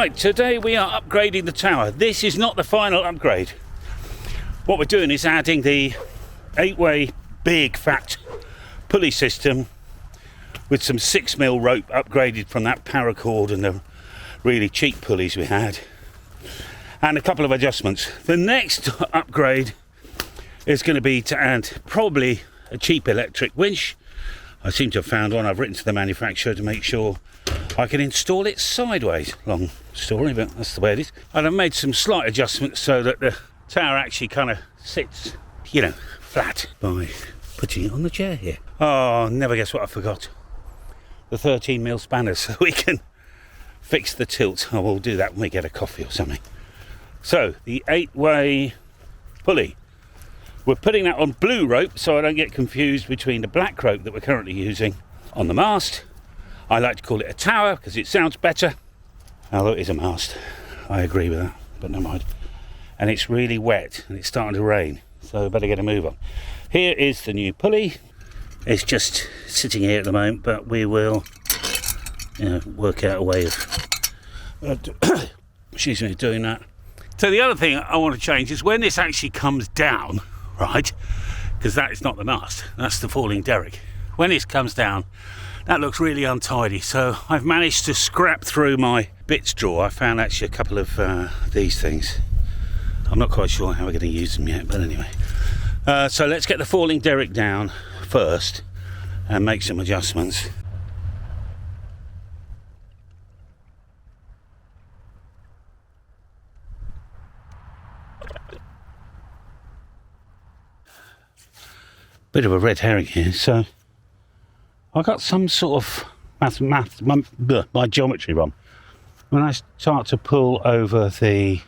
Right, today we are upgrading the tower. This is not the final upgrade. What we're doing is adding the 8-way big fat pulley system with some 6mm rope upgraded from that paracord and the really cheap pulleys we had, and a couple of adjustments. The next upgrade is going to be to add probably a cheap electric winch. I seem to have found one. I've written to the manufacturer to make sure I can install it sideways. Long story, but that's the way it is. And I've made some slight adjustments so that the tower actually kind of sits, you know, flat by putting it on the chair here. Oh, never guess what I forgot. The 13mm spanners, so we can fix the tilt. I will do that when we get a coffee or something. So, the 8-way pulley. We're putting that on blue rope so I don't get confused between the black rope that we're currently using on the mast. I like to call it a tower because it sounds better, although it is a mast. I agree with that, but never mind. And it's really wet and it's starting to rain, so I better get a move on. Here is the new pulley. It's just sitting here at the moment, but we will, you know, work out a way of excuse me, doing that. So the other thing I want to change is when this actually comes down, right, because that is not the mast, that's the falling derrick. When this comes down, that looks really untidy, so I've managed to scrap through my bits drawer. I found actually a couple of these things. I'm not quite sure how we're going to use them yet, but anyway. So let's get the falling derrick down first and make some adjustments. Bit of a red herring here. So I got some sort of my geometry wrong. When I start to pull over the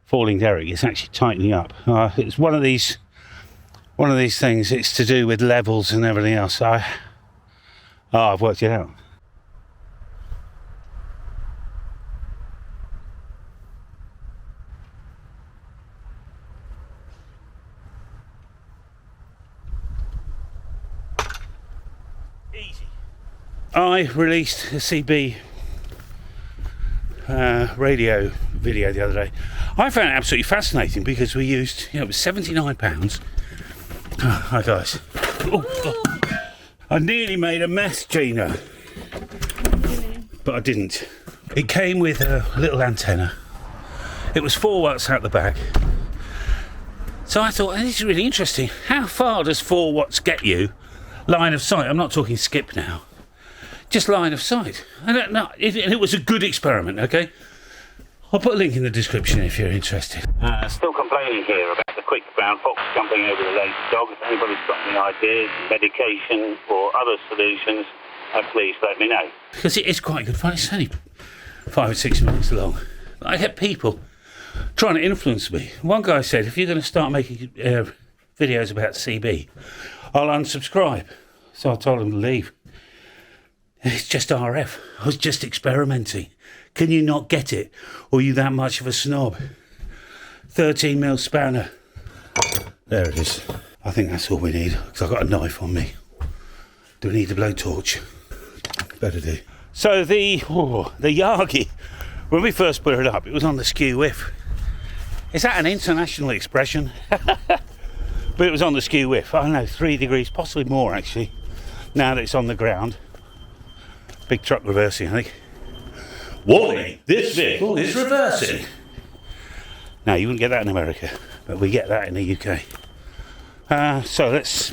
falling derrick, it's actually tightening up. It's one of these things. It's to do with levels and everything else. I've worked it out. Easy. I released a CB radio video the other day. I found it absolutely fascinating because we used, you know, it was £79. Hi guys. I nearly made a mess, Gina, but I didn't. It came with a little antenna. It was 4 watts out the back. So I thought, this is really interesting. How far does 4 watts get you? Line of sight. I'm not talking skip now. Just line of sight. I don't know. It was a good experiment, okay? I'll put a link in the description if you're interested. Still complaining here about the quick brown fox jumping over the lazy dog. If anybody's got any ideas, medication or other solutions, please let me know. Because it is quite good fun. It's only 5 or 6 minutes long. I get people trying to influence me. One guy said, if you're going to start making videos about CB, I'll unsubscribe. So I told him to leave. It's just RF. I was just experimenting. Can you not get it? Or are you that much of a snob? 13mm spanner. There it is. I think that's all we need, because I've got a knife on me. Do we need the blowtorch? Better do. So the yagi, when we first put it up, it was on the skew whiff. Is that an international expression? But it was on the skew whiff. I don't know, 3 degrees, possibly more actually. Now that it's on the ground. Big truck reversing, I think. Warning, this vehicle is reversing. Now, you wouldn't get that in America, but we get that in the UK. So let's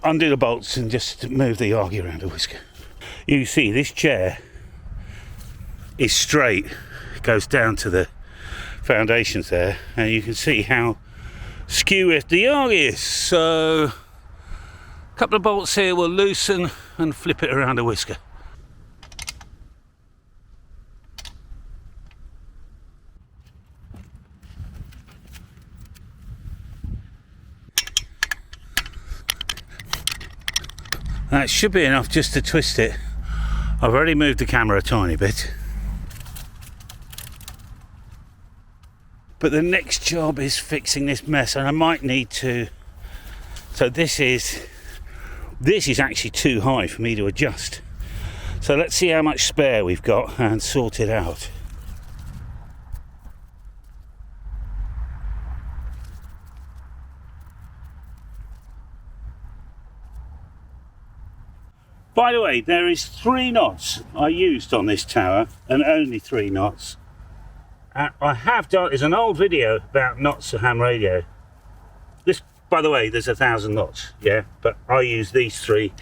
undo the bolts and just move the yagi around a whisker. You see, this chair is straight. It goes down to the foundations there, and you can see how skew if the yagi is. So a couple of bolts here will loosen and flip it around a whisker. That should be enough just to twist it. I've already moved the camera a tiny bit. But the next job is fixing this mess, and I might need to. So this is actually too high for me to adjust. So let's see how much spare we've got and sort it out. By the way, there is 3 knots I used on this tower, and only 3 knots. I have done, there's an old video about knots of ham radio. This, by the way, there's 1,000 knots, yeah, but I use these 3,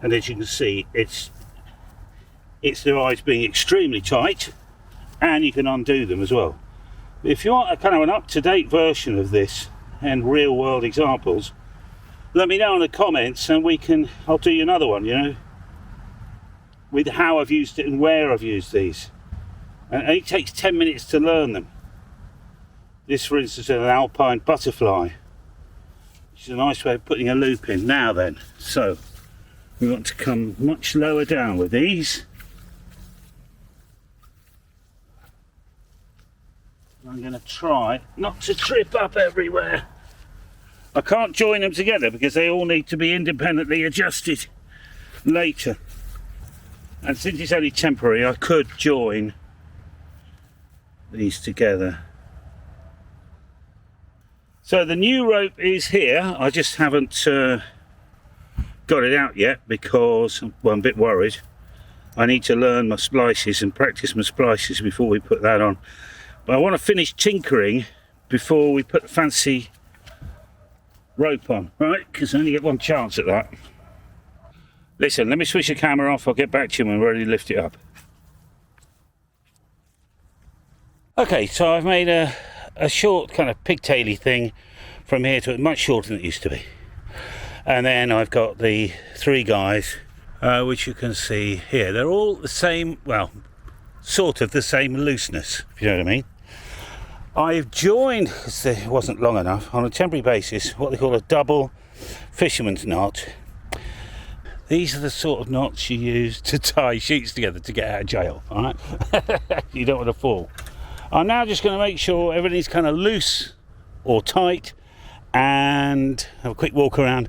and as you can see, it's the eyes being extremely tight, and you can undo them as well. If you want a kind of an up-to-date version of this and real-world examples, let me know in the comments, and I'll do you another one, you know, with how I've used it and where I've used these. And it takes 10 minutes to learn them. This, for instance, is an alpine butterfly, which is a nice way of putting a loop in. Now then, so we want to come much lower down with these. I'm going to try not to trip up everywhere. I can't join them together because they all need to be independently adjusted later. And since it's only temporary, I could join these together. So the new rope is here. I just haven't got it out yet because, well, I'm a bit worried. I need to learn my splices and practice my splices before we put that on. But I want to finish tinkering before we put the fancy rope on, right? Because I only get one chance at that. Listen, let me switch the camera off. I'll get back to you when we're ready to lift it up. Okay, so I've made a short kind of pigtaily thing from here to much shorter than it used to be. And then I've got the 3 guys, which you can see here. They're all the same, well, sort of the same looseness, if you know what I mean. I've joined, because it wasn't long enough, on a temporary basis, what they call a double fisherman's knot. These are the sort of knots you use to tie sheets together to get out of jail, all right? You don't want to fall. I'm now just going to make sure everything's kind of loose or tight and have a quick walk around,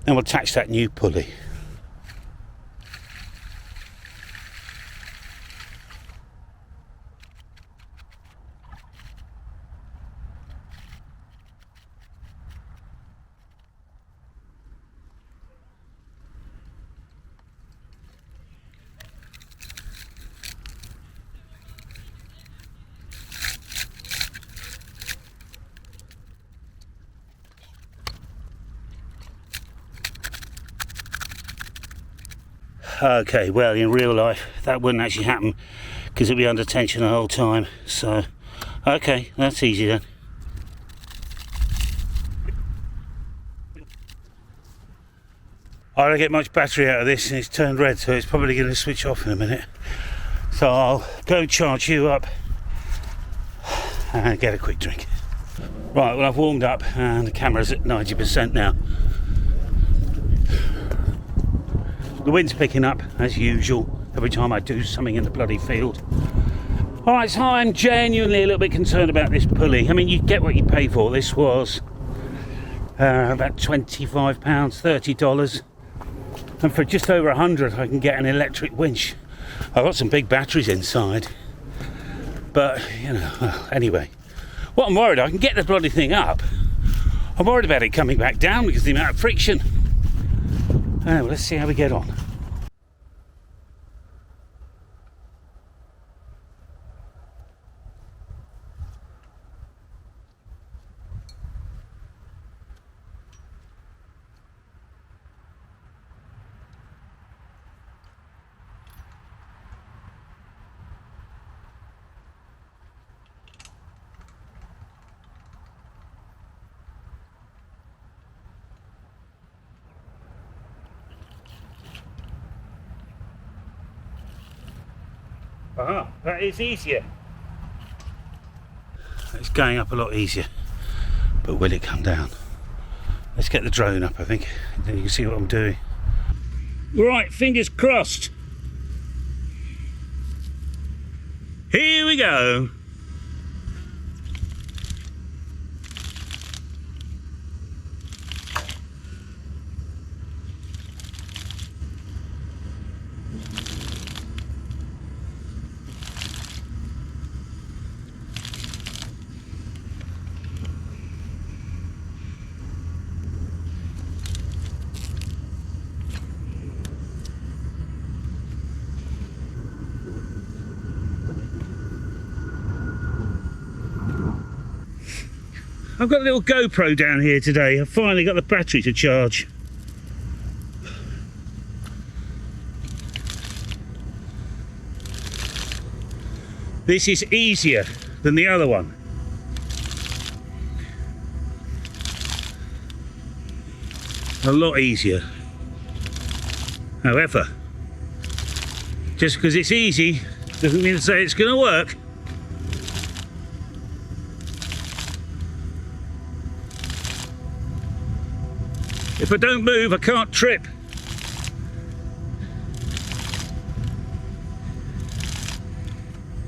and we'll attach that new pulley. Okay, well, in real life that wouldn't actually happen because it'd be under tension the whole time. So, okay, that's easy then. I don't get much battery out of this, and it's turned red, so it's probably going to switch off in a minute. So I'll go charge you up and get a quick drink. Right, well, I've warmed up and the camera's at 90% now. The wind's picking up, as usual, every time I do something in the bloody field. Alright, so I'm genuinely a little bit concerned about this pulley. I mean, you get what you pay for. This was about £25, $30. And for just over 100 I can get an electric winch. I've got some big batteries inside. But, you know, well, anyway. What I'm worried, I can get the bloody thing up. I'm worried about it coming back down because of the amount of friction. Well, let's see how we get on. Aha, that is easier. It's going up a lot easier, but will it come down? Let's get the drone up, I think, and then you can see what I'm doing. Right, fingers crossed. Here we go. I've got a little GoPro down here today. I've finally got the battery to charge. This is easier than the other one. A lot easier. However, just because it's easy doesn't mean to say it's going to work. If I don't move, I can't trip.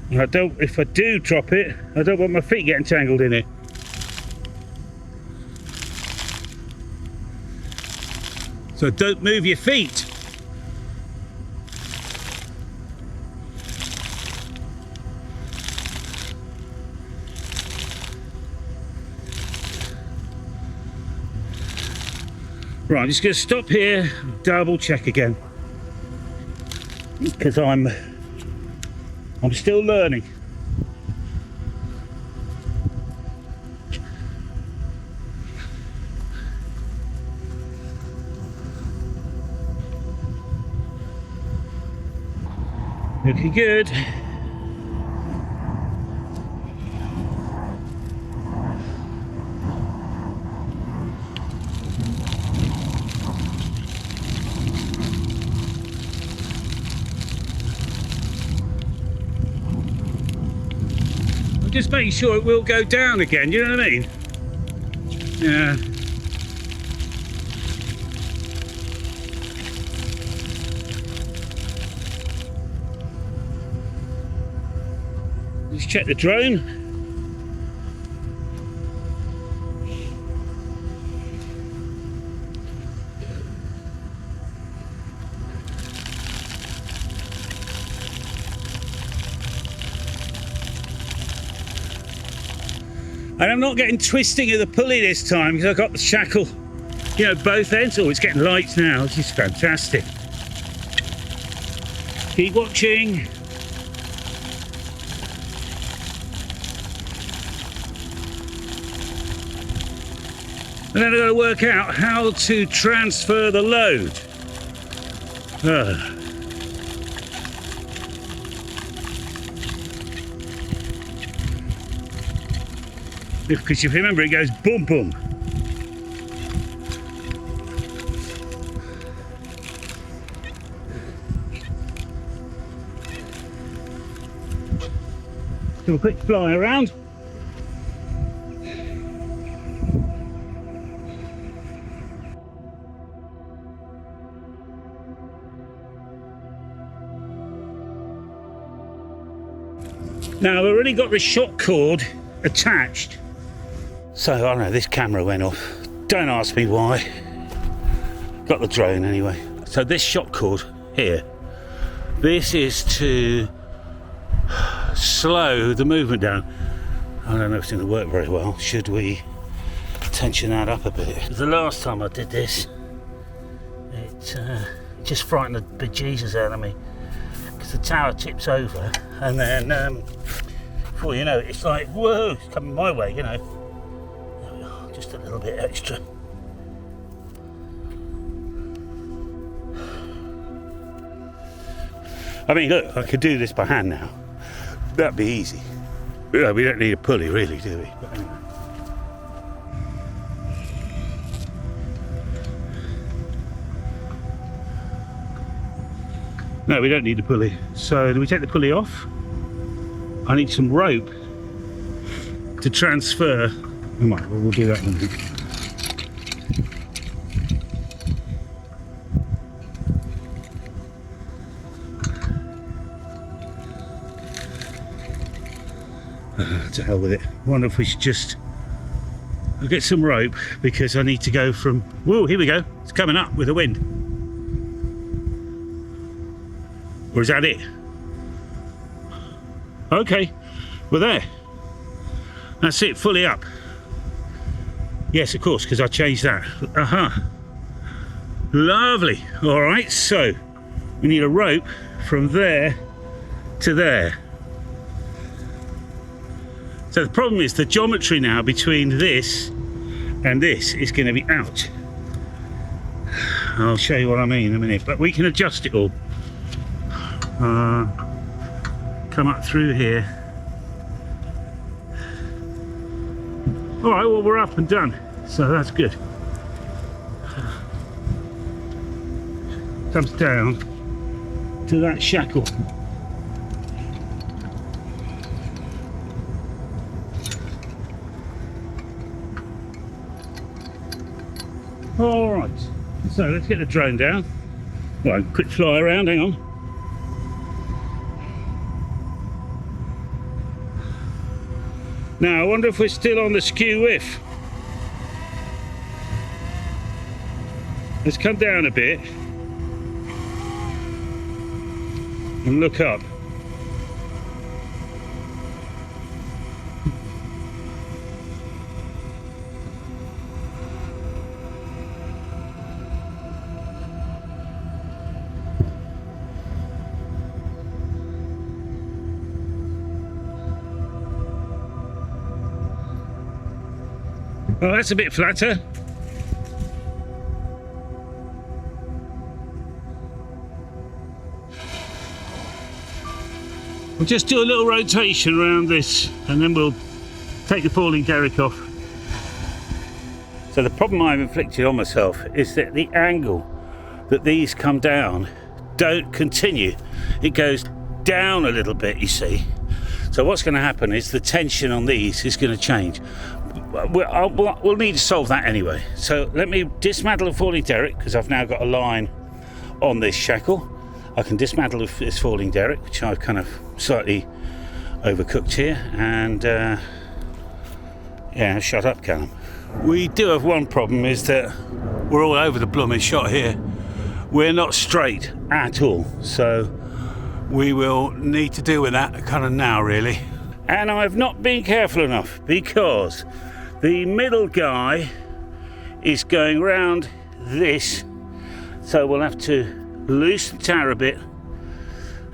If I do drop it, I don't want my feet getting tangled in it. So don't move your feet. Right, I'm just going to stop here, double check again, because I'm still learning. Looking good. Just making sure it will go down again, you know what I mean? Yeah. Let's check the drone. And I'm not getting twisting of the pulley this time because I've got the shackle, you know, both ends. Oh, it's getting light now. This is fantastic. Keep watching. And then I've got to work out how to transfer the load. Because if you remember, it goes boom boom. Do a quick fly around. Now I've already got the shock cord attached. So, I don't know, this camera went off. Don't ask me why. Got the drone anyway. So this shock cord here, this is to slow the movement down. I don't know if it's going to work very well. Should we tension that up a bit? The last time I did this, it just frightened the bejesus out of me. Because the tower tips over and then, before you know it, it's like, whoa, it's coming my way, you know. Just a little bit extra. I mean, look, I could do this by hand now. That'd be easy. Yeah, we don't need a pulley, really, do we? But anyway. No, we don't need the pulley. So, do we take the pulley off? I need some rope to transfer. We'll do that one. To hell with it. Wonder if we should just I'll get some rope because I need to go from. Whoa, here we go. It's coming up with the wind. Or is that it? Okay, we're there. That's it, fully up. Yes, of course, because I changed that. Lovely. All right, so we need a rope from there to there. So the problem is the geometry now between this and this is going to be out. I'll show you what I mean in a minute, but we can adjust it all. Come up through here. All right, well, we're up and done, so that's good. Comes down to that shackle. All right, so let's get the drone down. Right, quick fly around, hang on. Now, I wonder if we're still on the skew width. Let's come down a bit and look up. Well, that's a bit flatter. We'll just do a little rotation around this and then we'll take the falling derrick off. So the problem I've inflicted on myself is that the angle that these come down don't continue. It goes down a little bit, you see. So what's going to happen is the tension on these is going to change. We'll need to solve that anyway. So let me dismantle the falling derrick, because I've now got a line on this shackle. I can dismantle this falling derrick, which I've kind of slightly overcooked here, and yeah, shut up, Callum. We do have one problem, is that we're all over the blooming shot here. We're not straight at all, so we will need to deal with that kind of now, really. And I've not been careful enough, because the middle guy is going round this, so we'll have to loosen the tower a bit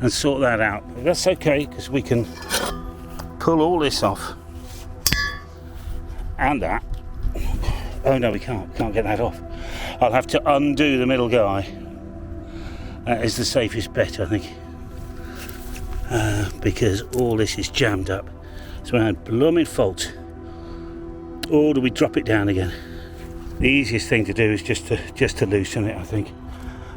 and sort that out. But that's okay, because we can pull all this off and that. Oh no, we can't get that off. I'll have to undo the middle guy. That is the safest bet, I think, because all this is jammed up. So I had blooming fault. Or do we drop it down again? The easiest thing to do is just to loosen it, I think.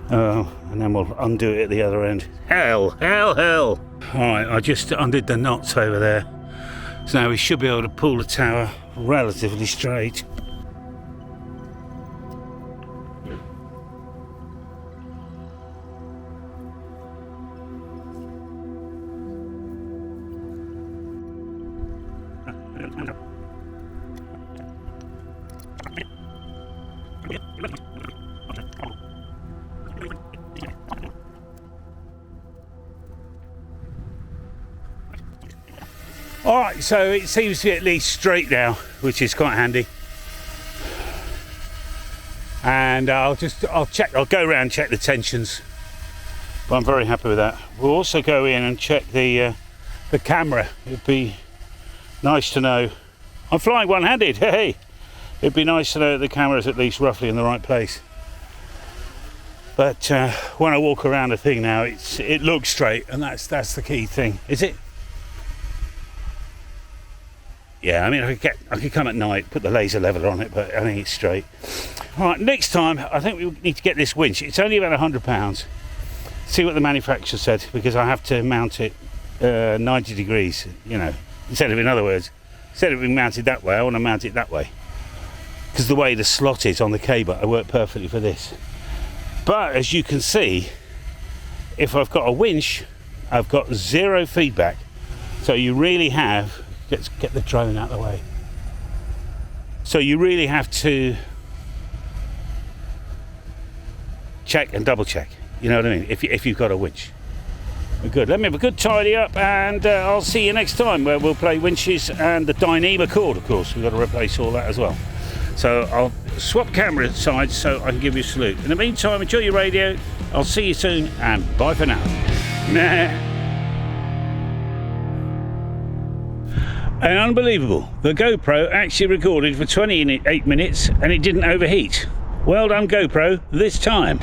And then we'll undo it at the other end. Hell! Alright, I just undid the knots over there. So now we should be able to pull the tower relatively straight. Alright, so it seems to be at least straight now, which is quite handy. And I'll go around and check the tensions. But I'm very happy with that. We'll also go in and check the camera. It'd be nice to know. I'm flying one-handed, hey! It'd be nice to know that the camera's at least roughly in the right place. But when I walk around the thing now, it looks straight, and that's the key thing. Is it? Yeah, I mean, I could come at night, put the laser leveler on it, but I think it's straight. All right, next time, I think we need to get this winch. It's only about £100. See what the manufacturer said, because I have to mount it 90 degrees, you know. Instead of being mounted that way, I want to mount it that way. Because the way the slot is on the cable, I work perfectly for this. But as you can see, if I've got a winch, I've got zero feedback. So you really have... Let's get the drone out of the way. So you really have to check and double check. You know what I mean? If you've got a winch. We're good. Let me have a good tidy up, and I'll see you next time, where we'll play winches and the Dyneema cord, of course. We've got to replace all that as well. So I'll swap camera sides so I can give you a salute. In the meantime, enjoy your radio. I'll see you soon, and bye for now. Nah. And unbelievable, the GoPro actually recorded for 28 minutes and it didn't overheat. Well done GoPro, this time.